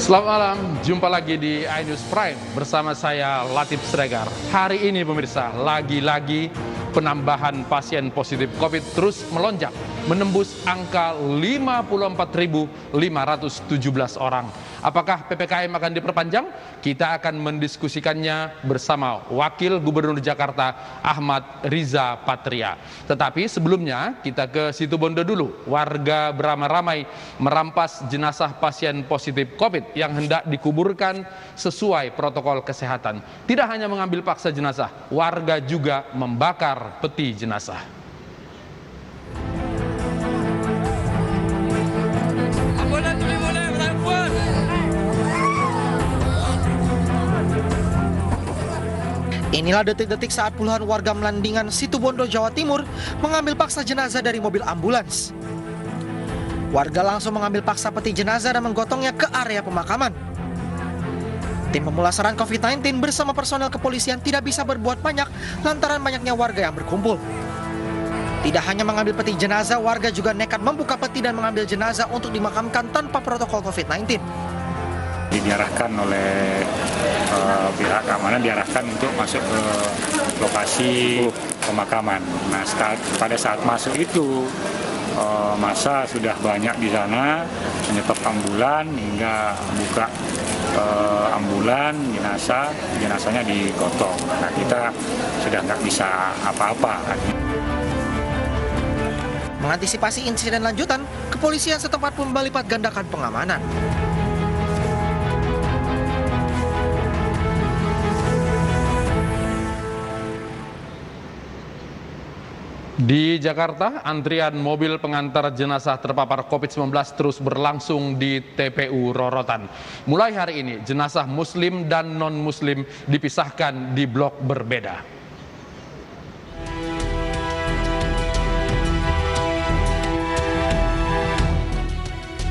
Selamat malam, jumpa lagi di iNews Prime bersama saya Latif Sregar. Hari ini pemirsa, lagi-lagi penambahan pasien positif COVID terus melonjak, menembus angka 54.517 orang. Apakah PPKM akan diperpanjang? Kita akan mendiskusikannya bersama Wakil Gubernur Jakarta Ahmad Riza Patria. Tetapi sebelumnya kita ke Situbondo dulu. Warga beramai-ramai merampas jenazah pasien positif COVID yang hendak dikuburkan sesuai protokol kesehatan. Tidak hanya mengambil paksa jenazah, warga juga membakar peti jenazah. Inilah detik-detik saat puluhan warga Melandingan, Situbondo, Jawa Timur mengambil paksa jenazah dari mobil ambulans. Warga langsung mengambil paksa peti jenazah dan menggotongnya ke area pemakaman. Tim pemulasaran COVID-19 bersama personel kepolisian tidak bisa berbuat banyak lantaran banyaknya warga yang berkumpul. Tidak hanya mengambil peti jenazah, warga juga nekat membuka peti dan mengambil jenazah untuk dimakamkan tanpa protokol COVID-19. Diarahkan oleh pihak keamanan untuk masuk ke lokasi pemakaman. Nah, pada saat masuk itu masa sudah banyak di sana menyetop ambulan hingga buka ambulan jenazahnya digotong. Nah, kita sudah nggak bisa apa-apa. Mengantisipasi insiden lanjutan, kepolisian setempat pun melipat gandakan pengamanan. Di Jakarta, antrian mobil pengantar jenazah terpapar COVID-19 terus berlangsung di TPU Rorotan. Mulai hari ini, jenazah muslim dan non-muslim dipisahkan di blok berbeda.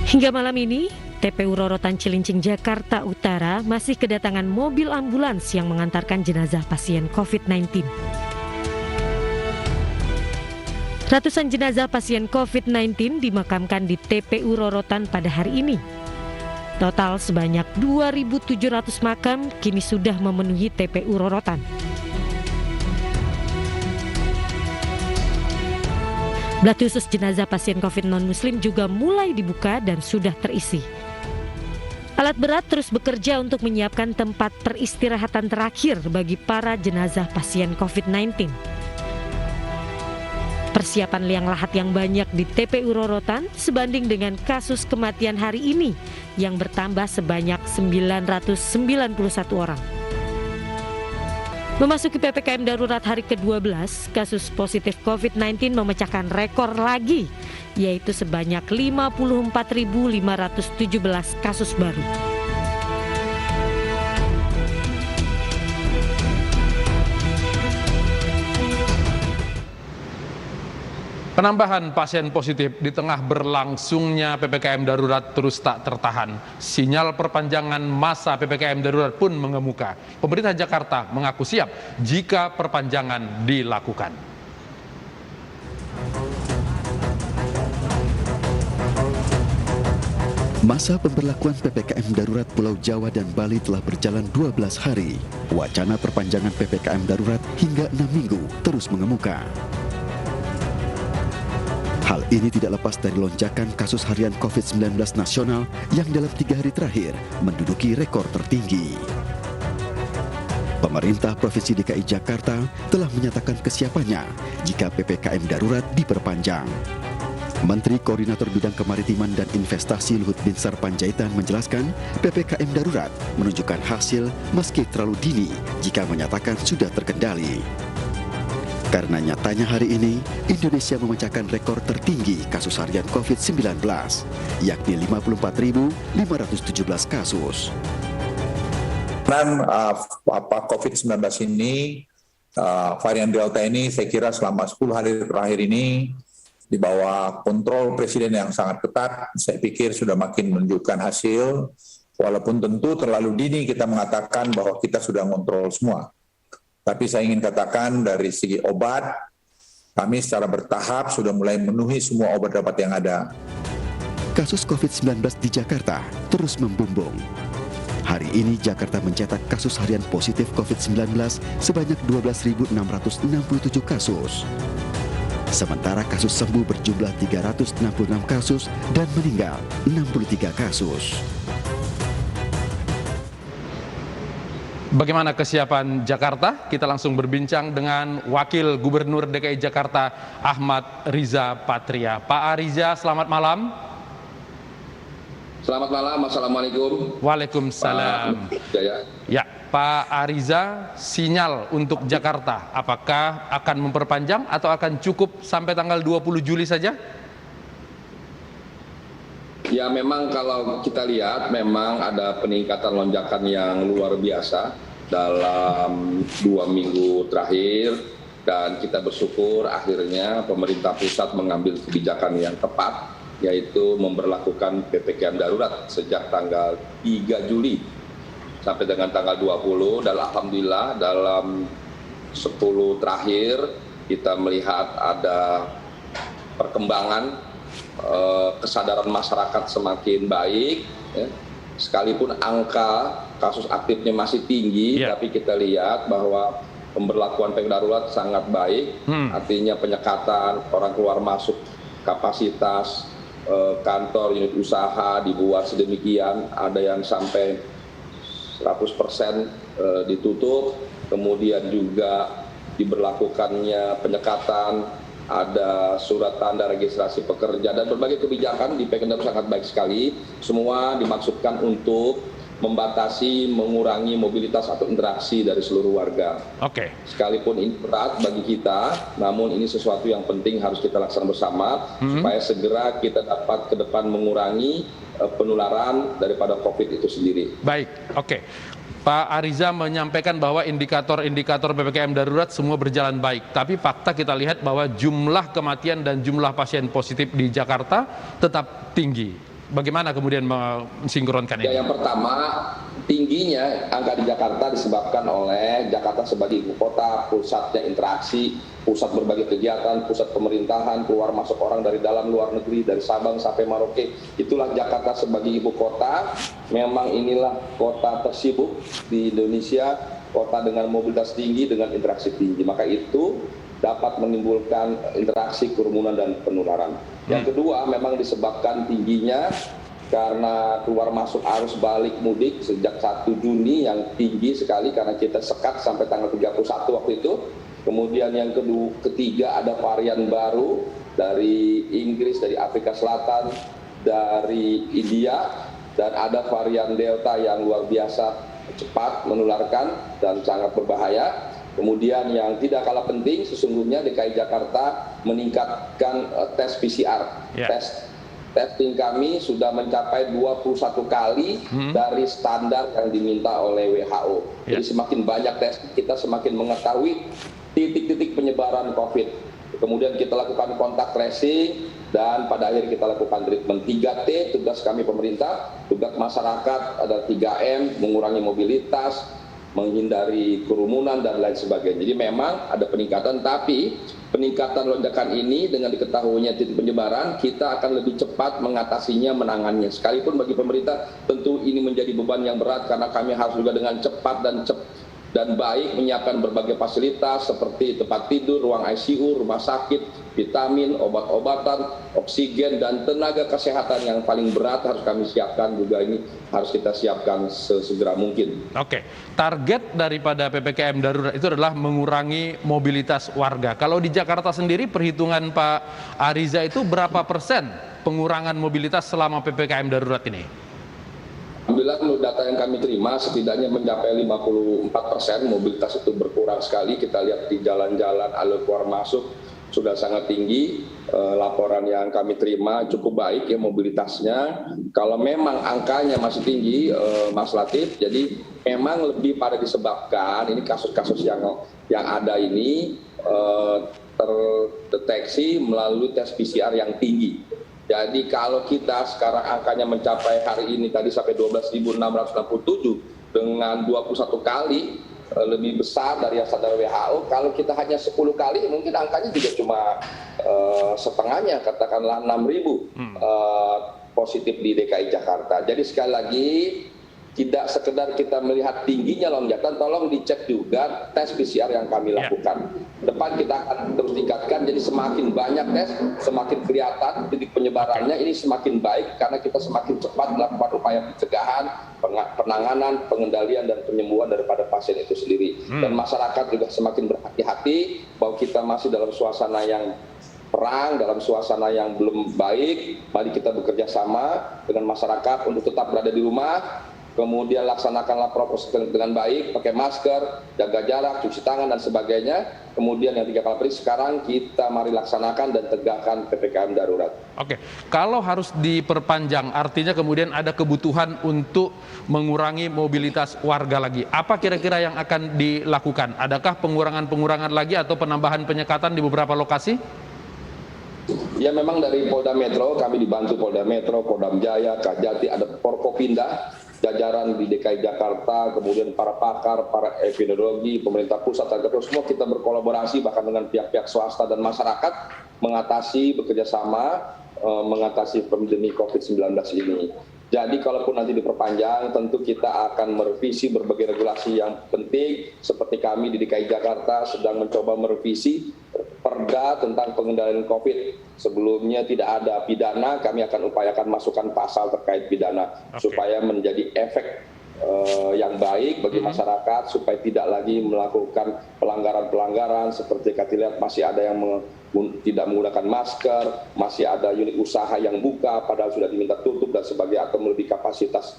Hingga malam ini, TPU Rorotan Cilincing, Jakarta Utara masih kedatangan mobil ambulans yang mengantarkan jenazah pasien COVID-19. Ratusan jenazah pasien COVID-19 dimakamkan di TPU Rorotan pada hari ini. Total sebanyak 2.700 makam kini sudah memenuhi TPU Rorotan. Blat khusus jenazah pasien COVID non-muslim juga mulai dibuka dan sudah terisi. Alat berat terus bekerja untuk menyiapkan tempat peristirahatan terakhir bagi para jenazah pasien COVID-19. Persiapan liang lahat yang banyak di TPU Rorotan sebanding dengan kasus kematian hari ini yang bertambah sebanyak 991 orang. Memasuki PPKM darurat hari ke-12, kasus positif COVID-19 memecahkan rekor lagi, yaitu sebanyak 54.517 kasus baru. Penambahan pasien positif di tengah berlangsungnya PPKM darurat terus tak tertahan. Sinyal perpanjangan masa PPKM darurat pun mengemuka. Pemerintah Jakarta mengaku siap jika perpanjangan dilakukan. Masa pemberlakuan PPKM darurat Pulau Jawa dan Bali telah berjalan 12 hari. Wacana perpanjangan PPKM darurat hingga 6 minggu terus mengemuka. Hal ini tidak lepas dari lonjakan kasus harian COVID-19 nasional yang dalam 3 hari terakhir menduduki rekor tertinggi. Pemerintah Provinsi DKI Jakarta telah menyatakan kesiapannya jika PPKM darurat diperpanjang. Menteri Koordinator Bidang Kemaritiman dan Investasi Luhut Binsar Panjaitan menjelaskan PPKM darurat menunjukkan hasil meski terlalu dini jika menyatakan sudah terkendali. Karena nyatanya hari ini, Indonesia memecahkan rekor tertinggi kasus harian COVID-19, yakni 54.517 kasus. Dan COVID-19 ini, varian Delta ini saya kira selama 10 hari terakhir ini, di bawah kontrol Presiden yang sangat ketat, saya pikir sudah makin menunjukkan hasil, walaupun tentu terlalu dini kita mengatakan bahwa kita sudah mengontrol semua. Tapi saya ingin katakan dari segi obat, kami secara bertahap sudah mulai memenuhi semua obat-obat yang ada. kasus COVID-19 di Jakarta terus membumbung. Hari ini Jakarta mencetak kasus harian positif COVID-19 sebanyak 12.667 kasus. Sementara kasus sembuh berjumlah 366 kasus dan meninggal 63 kasus. Bagaimana kesiapan Jakarta? Kita langsung berbincang dengan Wakil Gubernur DKI Jakarta Ahmad Riza Patria. Pak Ariza, selamat malam. Selamat malam, Assalamualaikum. Waalaikumsalam. Ya, Pak Ariza, sinyal untuk Jakarta, apakah akan memperpanjang atau akan cukup sampai tanggal 20 Juli saja? Ya, memang kalau kita lihat memang ada peningkatan lonjakan yang luar biasa dalam 2 minggu terakhir, dan kita bersyukur akhirnya pemerintah pusat mengambil kebijakan yang tepat, yaitu memberlakukan PPKM darurat sejak tanggal 3 Juli sampai dengan tanggal 20, dan alhamdulillah dalam 10 terakhir kita melihat ada perkembangan, kesadaran masyarakat semakin baik, ya. Sekalipun angka kasus aktifnya masih tinggi, tapi kita lihat bahwa pemberlakuan PPKM darurat sangat baik, artinya penyekatan orang keluar masuk, kapasitas kantor, unit usaha dibuat sedemikian, ada yang sampai 100% ditutup, kemudian juga diberlakukannya penyekatan, ada surat tanda registrasi pekerja, dan berbagai kebijakan di PPKM darurat sangat baik sekali. Semua dimaksudkan untuk membatasi, mengurangi mobilitas atau interaksi dari seluruh warga. Oke. Sekalipun ini berat bagi kita, namun ini sesuatu yang penting harus kita laksanakan bersama supaya segera kita dapat ke depan mengurangi penularan daripada COVID itu sendiri. Baik, oke. Pak Ariza menyampaikan bahwa indikator-indikator PPKM darurat semua berjalan baik. Tapi fakta kita lihat bahwa jumlah kematian dan jumlah pasien positif di Jakarta tetap tinggi. Bagaimana kemudian mensinkronkan ini? Ya, yang pertama, tingginya angka di Jakarta disebabkan oleh Jakarta sebagai ibu kota, pusatnya interaksi, pusat berbagai kegiatan, pusat pemerintahan, keluar masuk orang dari dalam luar negeri, dari Sabang sampai Merauke. Itulah Jakarta sebagai ibu kota. Memang inilah kota tersibuk di Indonesia, kota dengan mobilitas tinggi, dengan interaksi tinggi. Maka itu dapat menimbulkan interaksi, kerumunan, dan penularan. Yang kedua, memang disebabkan tingginya karena keluar masuk arus balik mudik sejak 1 Juni yang tinggi sekali karena kita sekat sampai tanggal 31 waktu itu. Kemudian yang ketiga ada varian baru dari Inggris, dari Afrika Selatan, dari India, dan ada varian Delta yang luar biasa cepat menularkan dan sangat berbahaya. Kemudian yang tidak kalah penting sesungguhnya DKI Jakarta meningkatkan tes PCR. Testing kami sudah mencapai 21 kali dari standar yang diminta oleh WHO. Jadi semakin banyak tes, kita semakin mengetahui titik-titik penyebaran COVID. Kemudian kita lakukan kontak tracing, dan pada akhir kita lakukan treatment 3T, tugas kami pemerintah, tugas masyarakat ada 3M, mengurangi mobilitas, menghindari kerumunan, dan lain sebagainya. Jadi memang ada peningkatan, tapi peningkatan lonjakan ini dengan diketahuinya titik penyebaran, kita akan lebih cepat mengatasinya, menangannya. Sekalipun bagi pemerintah tentu ini menjadi beban yang berat karena kami harus juga dengan cepat dan baik menyiapkan berbagai fasilitas seperti tempat tidur, ruang ICU, rumah sakit, vitamin, obat-obatan, oksigen, dan tenaga kesehatan yang paling berat harus kami siapkan juga. Ini harus kita siapkan sesegera mungkin. Oke, target daripada PPKM darurat itu adalah mengurangi mobilitas warga. Kalau di Jakarta sendiri perhitungan Pak Ariza itu berapa persen pengurangan mobilitas selama PPKM darurat ini? Alhamdulillah menurut data yang kami terima setidaknya mencapai 54% mobilitas itu berkurang sekali. Kita lihat di jalan-jalan alur keluar masuk sudah sangat tinggi. Laporan yang kami terima cukup baik ya mobilitasnya. Kalau memang angkanya masih tinggi, Mas Latif, jadi memang lebih pada disebabkan ini kasus-kasus yang ada ini terdeteksi melalui tes PCR yang tinggi. Jadi kalau kita sekarang angkanya mencapai hari ini tadi sampai 12.667 dengan 21 kali lebih besar dari yang standar WHO. Kalau kita hanya 10 kali mungkin angkanya juga cuma setengahnya, katakanlah 6.000. positif di DKI Jakarta. Jadi sekali lagi, tidak sekedar kita melihat tingginya lonjakan, tolong dicek juga tes PCR yang kami lakukan. Depan kita akan terus tingkatkan, jadi semakin banyak tes, semakin kelihatan titik penyebarannya, ini semakin baik karena kita semakin cepat melakukan upaya pencegahan, penanganan, pengendalian, dan penyembuhan daripada pasien itu sendiri. Dan masyarakat juga semakin berhati-hati bahwa kita masih dalam suasana yang perang, dalam suasana yang belum baik. Mari kita bekerja sama dengan masyarakat untuk tetap berada di rumah, kemudian laksanakanlah prokes dengan baik, pakai masker, jaga jarak, cuci tangan, dan sebagainya. Kemudian yang 3 kali per hari, sekarang kita mari laksanakan dan tegakkan PPKM darurat. Oke, kalau harus diperpanjang, artinya kemudian ada kebutuhan untuk mengurangi mobilitas warga lagi. Apa kira-kira yang akan dilakukan? Adakah pengurangan-pengurangan lagi atau penambahan penyekatan di beberapa lokasi? Ya, memang dari Polda Metro, kami dibantu Polda Metro, Kodam Jaya, Kajati, ada Forkopimda, jajaran di DKI Jakarta, kemudian para pakar, para epidemiologi, pemerintah pusat, semua kita berkolaborasi bahkan dengan pihak-pihak swasta dan masyarakat mengatasi, bekerja sama mengatasi pandemi COVID-19 ini. Jadi kalaupun nanti diperpanjang, tentu kita akan merevisi berbagai regulasi yang penting, seperti kami di DKI Jakarta sedang mencoba merevisi Perda tentang pengendalian COVID. Sebelumnya tidak ada pidana, kami akan upayakan masukkan pasal terkait pidana, supaya menjadi efek yang baik bagi masyarakat, supaya tidak lagi melakukan pelanggaran-pelanggaran seperti kita lihat masih ada yang tidak menggunakan masker, masih ada unit usaha yang buka padahal sudah diminta tutup dan sebagainya, atau melebihi kapasitas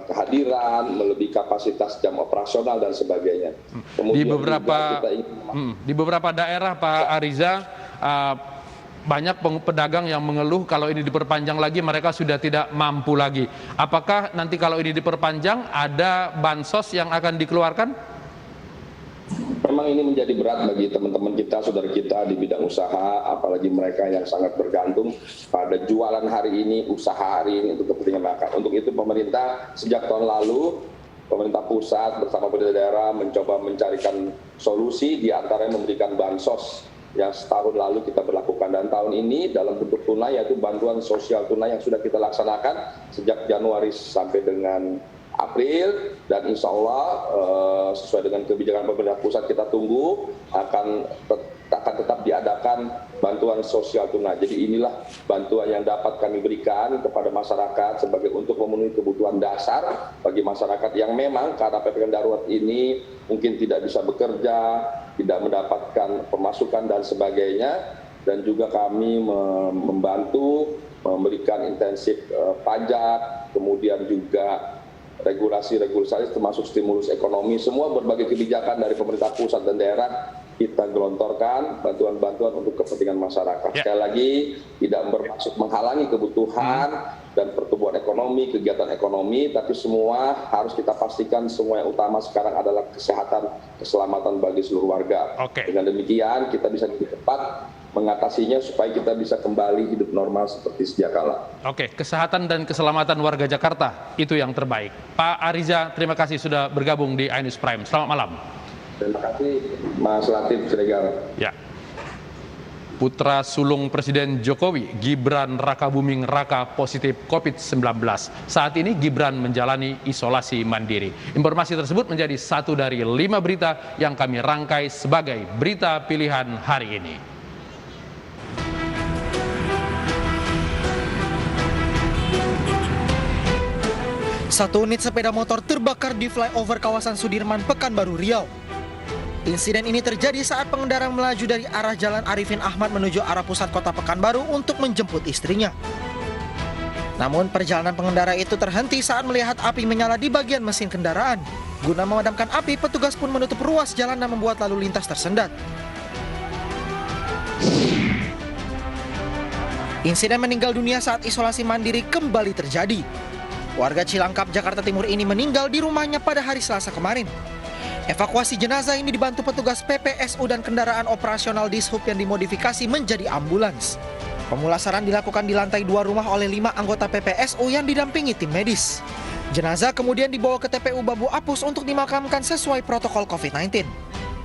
kehadiran, melebihi kapasitas jam operasional dan sebagainya. Kemudian di beberapa daerah, Pak Ariza, banyak pedagang yang mengeluh kalau ini diperpanjang lagi mereka sudah tidak mampu lagi. Apakah nanti kalau ini diperpanjang ada bansos yang akan dikeluarkan? Memang ini menjadi berat bagi teman-teman kita, saudara kita di bidang usaha, apalagi mereka yang sangat bergantung pada jualan hari ini, usaha hari ini untuk kepentingan masyarakat. Untuk itu pemerintah sejak tahun lalu, pemerintah pusat bersama pemerintah daerah mencoba mencarikan solusi, di antaranya memberikan bansos yang setahun lalu kita berlakukan, dan tahun ini dalam bentuk tunai, yaitu bantuan sosial tunai yang sudah kita laksanakan sejak Januari sampai dengan April, dan insya Allah sesuai dengan kebijakan pemerintah pusat kita tunggu akan tetap diadakan bantuan sosial tunai. Jadi inilah bantuan yang dapat kami berikan kepada masyarakat sebagai untuk memenuhi kebutuhan dasar bagi masyarakat yang memang karena PPKM darurat ini mungkin tidak bisa bekerja, tidak mendapatkan pemasukan dan sebagainya. Dan juga kami membantu memberikan intensif pajak, kemudian juga regulasi termasuk stimulus ekonomi, semua berbagai kebijakan dari pemerintah pusat dan daerah kita gelontorkan bantuan-bantuan untuk kepentingan masyarakat. Sekali lagi tidak bermaksud menghalangi kebutuhan dan pertumbuhan ekonomi, kegiatan ekonomi, tapi semua harus kita pastikan semua yang utama sekarang adalah kesehatan, keselamatan bagi seluruh warga. Dengan demikian kita bisa lebih cepat mengatasinya supaya kita bisa kembali hidup normal seperti sedia kala. Kesehatan dan keselamatan warga Jakarta itu yang terbaik. Pak Ariza, terima kasih sudah bergabung di iNews Prime. Selamat malam. Terima kasih Mas Latif Siregar. Ya. Putra sulung Presiden Jokowi, Gibran Rakabuming Raka, positif COVID-19. Saat ini Gibran menjalani isolasi mandiri. Informasi tersebut menjadi satu dari 5 berita yang kami rangkai sebagai berita pilihan hari ini. Satu unit sepeda motor terbakar di flyover kawasan Sudirman, Pekanbaru, Riau. Insiden ini terjadi saat pengendara melaju dari arah Jalan Arifin Ahmad menuju arah pusat kota Pekanbaru untuk menjemput istrinya. Namun perjalanan pengendara itu terhenti saat melihat api menyala di bagian mesin kendaraan. Guna memadamkan api, petugas pun menutup ruas jalan dan membuat lalu lintas tersendat. Insiden meninggal dunia saat isolasi mandiri kembali terjadi. Warga Cilangkap, Jakarta Timur ini meninggal di rumahnya pada hari Selasa kemarin. Evakuasi jenazah ini dibantu petugas PPSU dan kendaraan operasional Dishub yang dimodifikasi menjadi ambulans. Pemulasaran dilakukan di lantai 2 rumah oleh 5 anggota PPSU yang didampingi tim medis. Jenazah kemudian dibawa ke TPU Bambu Apus untuk dimakamkan sesuai protokol COVID-19.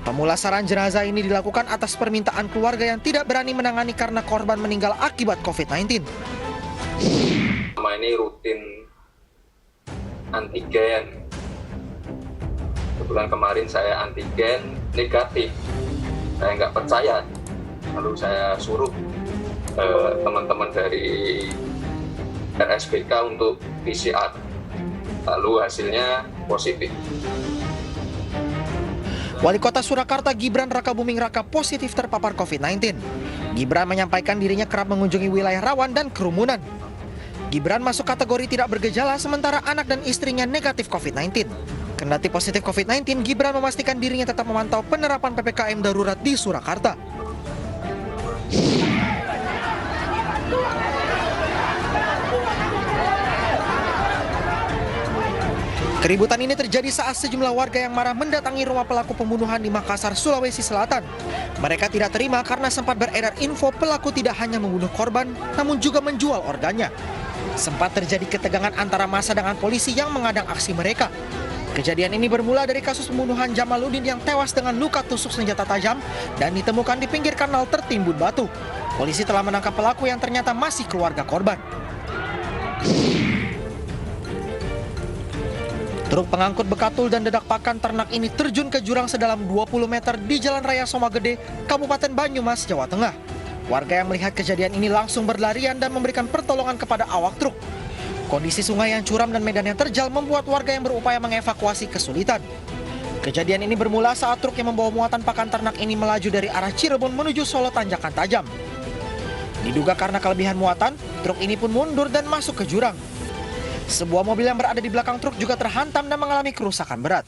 Pemulasaran jenazah ini dilakukan atas permintaan keluarga yang tidak berani menangani karena korban meninggal akibat COVID-19. Selama ini rutin antigen. Kebetulan kemarin saya antigen negatif. Saya nggak percaya. Lalu saya suruh teman-teman dari RSPK untuk PCR. Lalu hasilnya positif. Wali Kota Surakarta Gibran Rakabuming Raka positif terpapar COVID-19. Gibran menyampaikan dirinya kerap mengunjungi wilayah rawan dan kerumunan. Gibran masuk kategori tidak bergejala sementara anak dan istrinya negatif COVID-19. Kendati positif COVID-19, Gibran memastikan dirinya tetap memantau penerapan PPKM darurat di Surakarta. Keributan ini terjadi saat sejumlah warga yang marah mendatangi rumah pelaku pembunuhan di Makassar, Sulawesi Selatan. Mereka tidak terima karena sempat beredar info pelaku tidak hanya membunuh korban, namun juga menjual organnya. Sempat terjadi ketegangan antara massa dengan polisi yang mengadang aksi mereka. Kejadian ini bermula dari kasus pembunuhan Jamaluddin yang tewas dengan luka tusuk senjata tajam dan ditemukan di pinggir kanal tertimbun batu. Polisi telah menangkap pelaku yang ternyata masih keluarga korban. Truk pengangkut bekatul dan dedak pakan ternak ini terjun ke jurang sedalam 20 meter di Jalan Raya Somagede, Kabupaten Banyumas, Jawa Tengah. Warga yang melihat kejadian ini langsung berlarian dan memberikan pertolongan kepada awak truk. Kondisi sungai yang curam dan medan yang terjal membuat warga yang berupaya mengevakuasi kesulitan. Kejadian ini bermula saat truk yang membawa muatan pakan ternak ini melaju dari arah Cirebon menuju Solo Tanjakan Tajam. Diduga karena kelebihan muatan, truk ini pun mundur dan masuk ke jurang. Sebuah mobil yang berada di belakang truk juga terhantam dan mengalami kerusakan berat.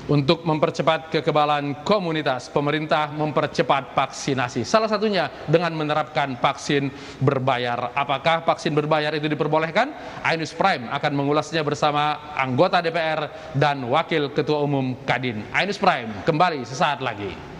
Untuk mempercepat kekebalan komunitas, pemerintah mempercepat vaksinasi. Salah satunya dengan menerapkan vaksin berbayar. Apakah vaksin berbayar itu diperbolehkan? iNews Prime akan mengulasnya bersama anggota DPR dan Wakil Ketua Umum Kadin. iNews Prime kembali sesaat lagi.